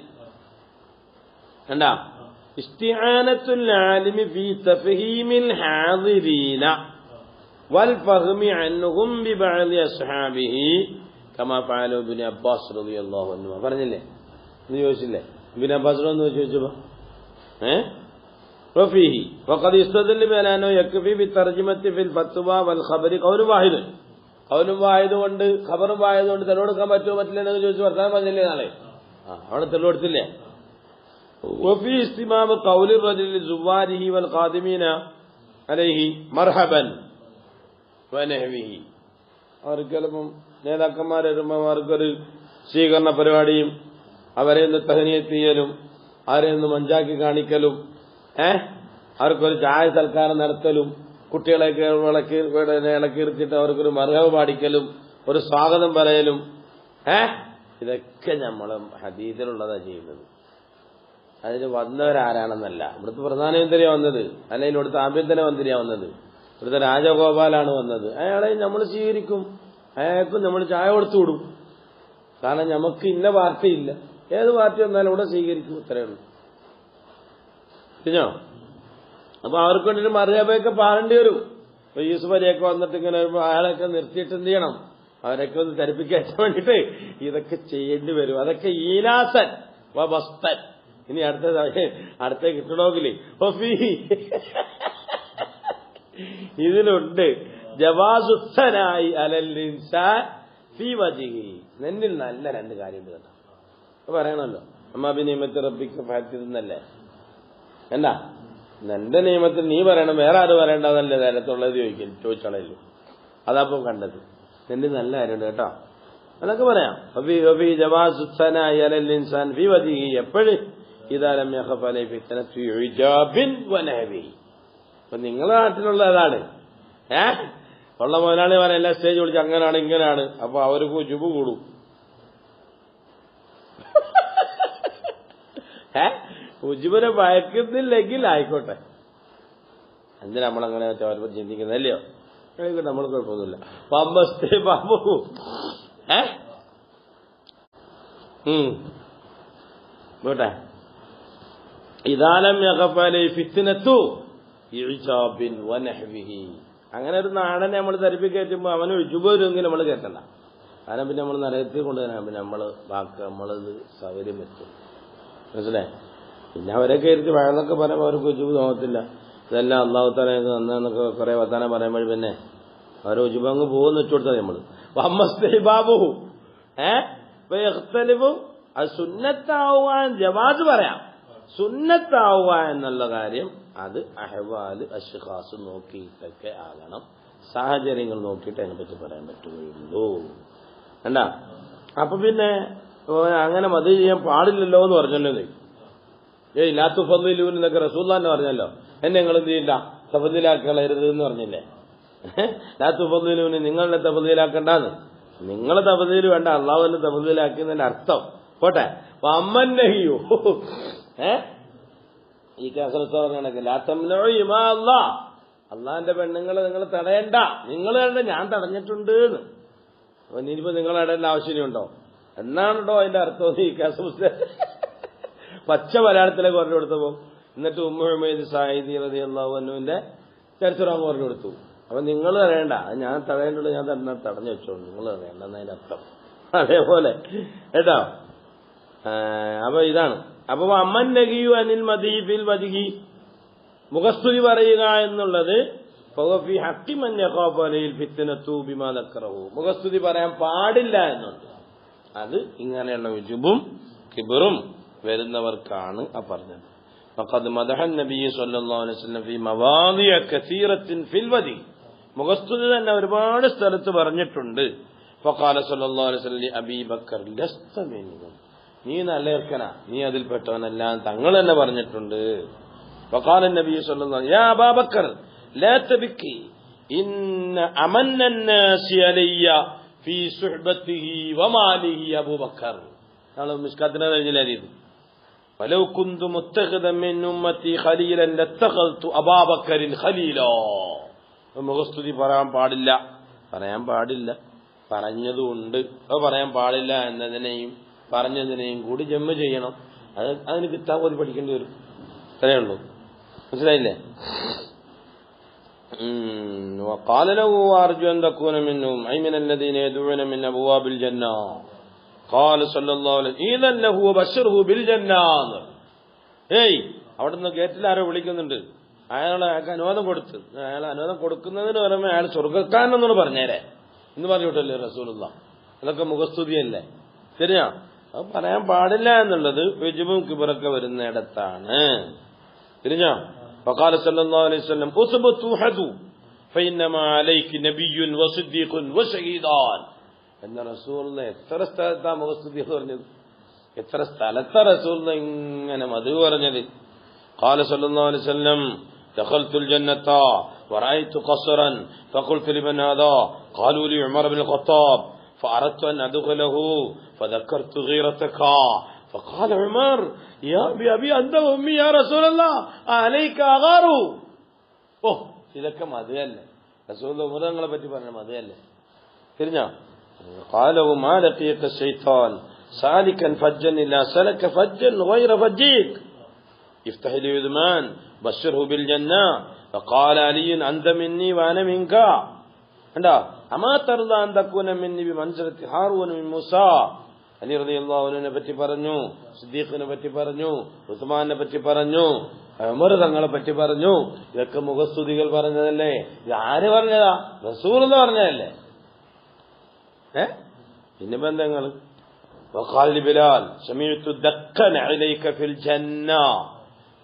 കണ്ടാ, ഇസ്തിആനത്തുൽ ആലിമി ഫീ തഫഹീമിൽ ഹാദിരീന വൽ ഫഹ്മി അൻഹും ബിബഅദി അസ്ഹാബിഹി കമാ ഫഅല ഇബ്നു അബ്ബാസ് റളിയല്ലാഹു അൻഹു. പറഞ്ഞില്ലേ? ഇത് ചോദിച്ചില്ലേ? ഇബ്നു അബ്ബാസിനോട് ചോദിച്ചപ്പോ വഫീഹി വഖദ് ഇസ്തദല്ല ബിഅനഹു യക്ഫി ബിതർജിമത്തി ഫിൽ ഫത്വ വൽ ഖബരി ഖൗലു വാഹിദ്. ഖൗലു വാഹിദ് കൊണ്ട് ഖബറും വാഹിദ് കൊണ്ട് തെളിവെടുക്കാൻ പറ്റുമോ പറ്റില്ല എന്ന് ചോദിച്ചു വർത്താനം പറഞ്ഞില്ലേ നാളെ? അവിടെ തെളിവെടുത്തില്ലേ? വഫീ ഇസ്തിമാമു ഖൗലി റജുലി സുവാരിഹി വൽ ഖാദിമീന അലൈഹി മർഹബൻ വനഹ്വിഹി. അവർക്ക് ചിലപ്പം നേതാക്കന്മാർ അവർക്കൊരു സ്വീകരണ പരിപാടിയും അവരെ ഒന്ന് തഹ്നിയത്ത് ചെയ്യലും അവരെ ഒന്ന് മഞ്ചാക്കി കാണിക്കലും അവർക്കൊരു ചായ സൽക്കാരം നടത്തലും കുട്ടികളെയൊക്കെ ഇളക്കിയിരുത്തിട്ട് അവർക്കൊരു മർഹബ് പാടിക്കലും ഒരു സ്വാഗതം പറയലും ഇതൊക്കെ നമ്മൾ ഹദീസിലുള്ളതാ ചെയ്യുന്നത്. അതിന് വന്നവരാരാണെന്നല്ല. ഇവിടുത്തെ പ്രധാനമന്ത്രിയാ വന്നത്, അല്ലെങ്കിൽ ഇവിടുത്തെ ആഭ്യന്തരമന്ത്രിയാ വന്നത്, ഇവിടുത്തെ രാജഗോപാലാണ് വന്നത്. അയാളെ നമ്മൾ സ്വീകരിക്കും, അയാൾക്കും നമ്മൾ ചായ കൊടുത്തു വിടും. കാരണം നമുക്ക് ഇന്ന പാർട്ടിയില്ല, ഏത് പാർട്ടി വന്നാലും ഇവിടെ സ്വീകരിക്കും, ഇത്രയേ ഉള്ളൂ. പിന്നോ അപ്പൊ അവർക്ക് വേണ്ടിയിട്ട് മറിയാബയൊക്കെ പാടേണ്ടി വരും. ഇപ്പൊ യൂസുഫ് അലിയൊക്കെ വന്നിട്ട് ഇങ്ങനെ വരുമ്പോ അയാളൊക്കെ നിർത്തിയിട്ട് എന്ത് ചെയ്യണം? അവരൊക്കെ ഒന്ന് ധരിപ്പിക്കാൻ വേണ്ടിയിട്ട് ഇതൊക്കെ ചെയ്യേണ്ടി വരും. അതൊക്കെ ഈനാസൻ വസ്തൻ. ഇനി അടുത്ത കിട്ടണമെങ്കില് ഇതിലുണ്ട് ജവാസുത്തനായി അലൽ ഇൻസാൻ ഫീ വജ്ഹിഹി. നിന്നിൽ നല്ല രണ്ട് കാര്യമുണ്ട് കേട്ടോ. പറയണല്ലോ, അമ്മാ ബിനിഅമത്തി റബ്ബിക ഫഹദ്ദിഥ്ന്നല്ലേ? എന്താ നിന്റെ നിയമത്തിൽ നീ പറയണം, വേറെ ആരും പറയേണ്ടതല്ലേ നേരത്തുള്ളത് ചോദിച്ചാളല്ലോ. അതാപ്പോ കണ്ടത്. നിന്റെ നല്ല കാര്യമുണ്ട് കേട്ടോ, അതൊക്കെ പറയാം. എപ്പോഴും ഇതാലം അപ്പൊ നിങ്ങളെ നാട്ടിലുള്ള അതാണ്. ഉള്ള മുതലാളി പറയാൻ എല്ലാ സ്റ്റേജ് വിളിച്ച് അങ്ങനെയാണ് ഇങ്ങനെയാണ്. അപ്പൊ അവർക്ക് ചുബ് കൂടും. ഉജുബിനെ ഭയക്കുന്നില്ലെങ്കിൽ ആയിക്കോട്ടെ, എന്തിനാ നമ്മളങ്ങനെ അവരെ ചിന്തിക്കുന്നത്? അല്ലയോ? ആയിക്കോട്ടെ, നമ്മൾ കുഴപ്പമൊന്നുമില്ല. പമ്പസ്തേ ബാബു പോട്ടെ. ഇദാലം യഖഫലി ഫിത്നതു ഇജാബിൻ വനഹ്വിഹി. അങ്ങനെ ഒരു നാടനെ നമ്മൾ ധരിപ്പിക്കറ്റുമ്പോ അവന് ഉജുബെങ്കിലും നമ്മൾ കേട്ടണ്ട. കാരണം പിന്നെ നമ്മൾ നരകത്തിൽ കൊണ്ടുവരാൻ പിന്നെ നമ്മളത് സൗകര്യം വെക്കും. മനസ്സിലായി? പിന്നെ അവരൊക്കെ ഇരുത്തി വഴന്നൊക്കെ പറയുമ്പോൾ അവർക്ക് ഉജുബ് തോന്നത്തില്ല. ഇതെല്ലാം അള്ളാഹു തആല എന്നൊക്കെ കുറെ വർത്താനം പറയുമ്പോൾ പിന്നെ അവരെ ഉജുബങ്ങ് പോകുന്ന വെച്ചുകൊടുത്താൽ നമ്മള് വമ്മസ്തഹിബാബു അത് സുന്നത്താവുവാൻ ജവാസ് പറയാം. സുന്നത്താവുക എന്നുള്ള കാര്യം അത് അഹ്വാല് അശ്ഖാസ് നോക്കിയിട്ടൊക്കെ ആകണം. സാഹചര്യങ്ങൾ നോക്കിയിട്ട് അതിനെപ്പറ്റി പറയാൻ പറ്റുകയുള്ളൂ. കണ്ടാ? അപ്പൊ പിന്നെ അങ്ങനെ മതി ചെയ്യാൻ പാടില്ലല്ലോ എന്ന് പറഞ്ഞല്ലോ. ലാ തുഫദ്ദിലൂൻ എന്നൊക്കെ റസൂലുള്ളാഹി പറഞ്ഞല്ലോ. എന്നെ നിങ്ങൾ എന്ത് ചെയ്യില്ല, തഫ്ദീലാക്കളരുത് എന്ന് പറഞ്ഞില്ലേ? ലാ തുഫദ്ദിലൂൻ, നിങ്ങളെ തഫ്ദീലാക്കണ്ടെന്ന്. നിങ്ങളെ തഫ്ദീൽ വേണ്ട, അള്ളാഹുവിനെ തഫ്ദീലാക്കിയതിന്റെ അർത്ഥം പോട്ടെ. അമ്മന്നഹിയോ ഈ കേസരത്ത് പറഞ്ഞ ലാ തംനഉ ഇമാ അല്ലാഹ്, അള്ളാഹിന്റെ പെണ്ണുങ്ങളെ നിങ്ങൾ തടയണ്ട. നിങ്ങൾ കണ്ട ഞാൻ തടഞ്ഞിട്ടുണ്ട് എന്ന്. അപ്പൊ ഇനിയിപ്പോ നിങ്ങൾ ഇടേണ്ട ആവശ്യമുണ്ടോ എന്നാണോ അതിന്റെ അർത്ഥം? ഈ കേസ് പച്ച മലയാളത്തിലേക്ക് പറഞ്ഞു കൊടുത്തപ്പോ എന്നിട്ട് ഉമ്മു ഹുമൈദ് സായിദി റളിയല്ലാഹു അൻഹുവിന്റെ ചരിത്രം പറഞ്ഞു കൊടുത്തു. അപ്പൊ നിങ്ങൾ അറിയണ്ട, ഞാൻ തടയേണ്ടത് ഞാൻ തന്നെ തടഞ്ഞു വെച്ചോളൂ, നിങ്ങൾ അറിയണ്ടെന്നതിന്റെ അർത്ഥം. അതേപോലെ കേട്ടോ. അപ്പൊ ഇതാണ്. അപ്പൊ അമ്മൻ നഗിയു അനിൽ മദീഫിൽ വജിഹി, മുഖസ്തുതി പറയുക എന്നുള്ളത് മുഖസ്തുതി പറയാൻ പാടില്ല എന്നുണ്ട്. അത് ഇങ്ങനെയുള്ള ഉജുബും കിബറും വരുന്നവർക്കാണ് ആ പറഞ്ഞത്. ഫഖദ് മദഹ നബി സല്ലല്ലാഹു അലൈഹി വസല്ലം ഫീ മവാദിഅ കസീറത്തിൻ ഫിൽ വദി. മുഖസ്തുതി തന്നെ ഒരുപാട് സ്ഥലത്ത് പറഞ്ഞിട്ടുണ്ട്. ഫഖാല സല്ലല്ലാഹു അലൈഹി വസല്ലം അബീ ബക്കർ ലസ്ത മിൻഹും, നീ നല്ലർക്കനാ, നീ അതിൽപ്പെട്ടവനല്ല, തങ്ങൾ തന്നെ പറഞ്ഞിട്ടുണ്ട്. ഫഖാല നബി സല്ലല്ലാഹു അലൈഹി യാ അബാ ബക്കർ ലാ തബ്കി ഇന്ന അമന്ന الناس അലയ്യ ഫീ സുഹ്ബതിഹി വമാലിഹി അബൂബക്കർ. നാളെ മിസ്കാത്തിനെ കഴിഞ്ഞില്ല ഇത്. വലൗ കുന്തു മുത്തഖിദൻ മിൻ ഉമ്മത്തി ഖലീലൻ ലത്തഖൽതു അബൂബക്കറിൻ ഖലീലാ. മുഖസ്തുതി പറയാൻ പാടില്ല, പറയാൻ പാടില്ല, പറഞ്ഞതുകൊണ്ട് പറയാൻ പാടില്ല എന്നതിനെയും പറഞ്ഞതിനെയും കൂടി ജമ്മ ചെയ്യണം. അതിന് കിതാബ് ഓതി പഠിക്കേണ്ടി വരും. അത്രയുള്ളൂ. മനസ്സിലായില്ലേ? وقال له أرجو أن تكون منهم أي من الذين يدعون من أبواب الجنة. قال صلى الله عليه وسلم إذن له وبشره بالجنة. അവിടെ നിന്ന് ഗേറ്റിൽ ആരോ വിളിക്കുന്നുണ്ട്. അയാൾക്ക് അനുവാദം കൊടുത്ത്, അയാൾ അനുവാദം കൊടുക്കുന്നതിന് പറയുമ്പോൾ അയാൾ സ്വർഗ്ഗക്കാരനെന്നോട് പറഞ്ഞേരെ എന്ന് പറഞ്ഞിട്ടല്ലേ റസൂലുള്ള. അതൊക്കെ മുഖസ്തുതിയല്ലേ? ശരിയാ? അത് പറയാൻ പാടില്ല എന്നുള്ളത് വിജുബും കിബറൊക്കെ വരുന്നിടത്താണ്. തിരിഞ്ഞോ? فقال صلى الله عليه وسلم اثبتوا حدوا فإنما عليك نبي وصديق وشهيدان. എന്ന റസൂലുള്ള എത്ര സ്ഥലത്താ മുഖസ്തുതി പറഞ്ഞത്? എത്ര സ്ഥലത്താ റസൂലുള്ള ഇങ്ങനെ മധു പറഞ്ഞത്? قال صلى الله عليه وسلم دخلت الجنة ورأيت قصرا فقلت لمن هذا؟ قالوا لي عمر بن الخطاب فأردت أن أدخله فذكرت غيرتك فقال عمر يا أبي أنت وأمي يا رسول الله عليك أغاروا. ഇതൊക്കെ മതയല്ലേ? റസൂലുള്ള ഉമറങ്ങളെ പറ്റി പറഞ്ഞ മതയല്ലേ? തിരിഞ്ഞോ? قال وما لقيك الشيطان سالكا فجا إلا سلك فجا غير فجيك افتح لي عثمان بشره بالجنة فقال علي أنت مني وأنا منك أما ترضى أن تكون مني بمنزلة هارون من موسى. അലി റളിയല്ലാഹു അൻഹുവിനെ പറ്റി പറഞ്ഞു, സിദ്ദീഖിനെ പറ്റി പറഞ്ഞു, ഉസ്മാനെ പറ്റി പറഞ്ഞു, ഉമർ തങ്ങളെ പറ്റി പറഞ്ഞു. ഇതൊക്കെ മുഖസ്തുതികൾ പറഞ്ഞതല്ലേ? ഇത് ആര് പറഞ്ഞതാ? റസൂലുള്ള പറഞ്ഞതല്ലേ? പിന്നെ ബന്ധങ്ങൾ. وقال بلال سمعت دقا عليك في الجنة.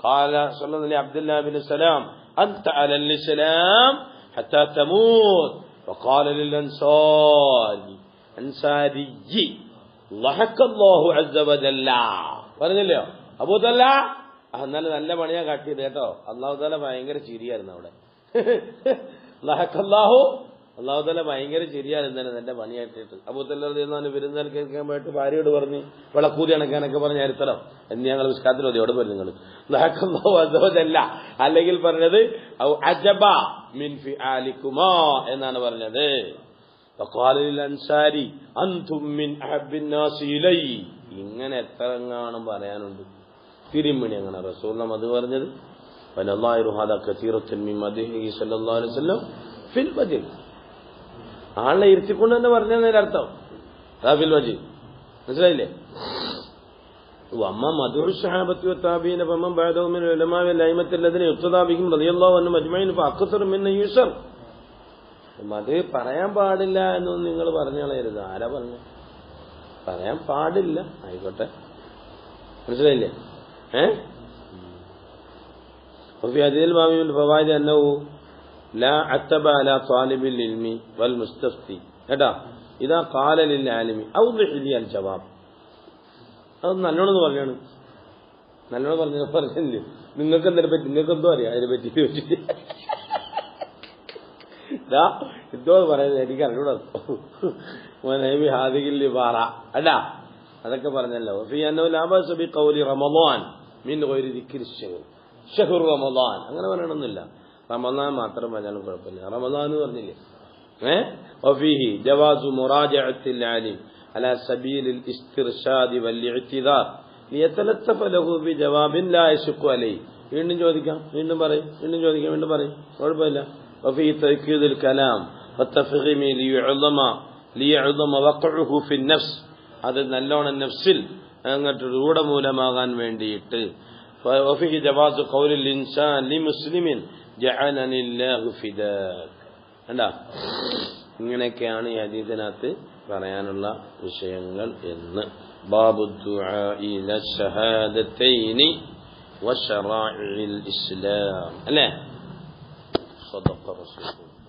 قال صلى الله عليه عبد الله بن سلام أنت على الإسلام حتى تموت. وقال للأنصاري ضحك الله عز وجل. പറഞ്ഞില്ലയോ അബൂദല്ല? എന്നാലും നല്ല പണിയാ കാട്ടിയത് കേട്ടോ. അല്ലാഹു തആല ഭയങ്കര ചിരിയായിരുന്നു അവിടെ. അല്ലാഹു തആല ഭയങ്കര ചിരിയായിരുന്നു എന്റെ പണിയായിട്ടിട്ട്. അബൂദല്ല റളിയല്ലാഹു വിരുന്നാൻ കേൾക്കാൻ പോയിട്ട് ഭാര്യയോട് പറഞ്ഞു വിളക്കൂതി അണക്കാനൊക്കെ പറഞ്ഞ ചരിത്രം എന്ന് ഞങ്ങൾ വിസ്കാത്തിൽ ഓതി. എവിടെ പറഞ്ഞു നിങ്ങൾ? ളഹഖല്ലാഹു അസ്സ വജല്ല. അല്ലെങ്കിൽ പറഞ്ഞത് അജബ മിൻ ഫിആലികുമാ എന്നാണ് പറഞ്ഞത്. فقال للأنصاري أنتم من أحب الناس إلي. ഇങ്ങനെ എത്രങ്ങാനും പറയാനുണ്ട്. തിരുമണി അങ്ങനെ റസൂലുള്ള മധു പറഞ്ഞത്. വനല്ലാഹു ഹദാ കസീറത്തുൻ മിൻ മദ്ഹിഹി സല്ലല്ലാഹു അലൈഹി വസല്ലം ഫിൽ വജ്ഹ്. ആളെ ഇരുത്തിക്കൊണ്ട് തന്നെ പറഞ്ഞതിന്റെ അർത്ഥം ഫിൽ വജ്ഹ്. മനസ്സിലായില്ലേ? വമ്മ മദ്ഹു സ്വഹാബത്തി വത്താബീന ഫമൻ ബഅദഹും മിൻ ഉലമാ വൽ അയിമത്തി അല്ലദീന യുഖ്തദാ ബിഹിം റളിയല്ലാഹു അൻഹും അജ്മഈൻ ഫഅക്സറ മിൻ യുസർ. അത് പറയാൻ പാടില്ല എന്നൊന്നും നിങ്ങൾ പറഞ്ഞു കളയരുത്. ആരാ പറഞ്ഞു? പറയാൻ പാടില്ല. ആയിക്കോട്ടെ, മനസ്സിലായില്ലേ? അതിൽ ഫവായിദ് അന്നഹു ലാ അത്തബ അലാ ത്വാലിബിൽ ഇൽമി വൽ മുസ്തഫ്തി. കേട്ടാ, ഇദാ ഖാല ലിൽ ആലിമി ഔദിഹ് ലി അൽ ജവാബ്. അത് നല്ലോണം പറഞ്ഞാണ്. നല്ലോണം പറഞ്ഞില്ലേ? നിങ്ങൾക്ക് എന്തിനെ പറ്റി, നിങ്ങൾക്ക് എന്തോ അറിയാം അതിനെ പറ്റി? എന്തോ പറയുന്നത് എനിക്ക് അറിഞ്ഞൂടാ. ഹാദിഖിൽ ബാറ അല്ല, അതൊക്കെ പറഞ്ഞല്ലോ. റമളാൻ മിൻ ഗൈരി ദിക്രി ഷഹ്ർ റമളാൻ അങ്ങനെ പറയണമെന്നില്ല. റമളാൻ മാത്രം പറഞ്ഞാലും കുഴപ്പമില്ല. റമളാൻ എന്ന് പറഞ്ഞില്ലേ? വഫീഹി ജവാസു മുറാജഅത്തിൽ ആലിം അലാ സബീലിൽ ഇസ്തിർശാദി വൽ ഇഅ്തിദാർ ലിയതലത്തഫ ലഹു ബിജവാബിൻ ലാ യശഖു അലൈഹി. വീണ്ടും ചോദിക്കാം, വീണ്ടും പറയും, വീണ്ടും ചോദിക്കാം, വീണ്ടും പറയും, കുഴപ്പമില്ല. وفي تأكيد الكلام والتفخيم ليعظم وقعه في النفس. അത് നല്ലോണം നഫ്സിൽ അങ്ങോട്ട് രൂഢമൂലമാകാൻ വേണ്ടിയിട്ട്. وفيه جواز قول الإنسان لمسلم ജഅലനില്ലാഹു ഫിദാക്. കണ്ടാ, ഇങ്ങനെയൊക്കെയാണ് ഈ ഹദീസിനകത്ത് പറയാനുള്ള വിഷയങ്ങൾ എന്ന്. ബാബു ദുആഇ ലശഹാദതൈനി വശറാഇൽ ഇസ്ലാം അല്ലേ. സദഖ റസൂലുള്ളാഹി.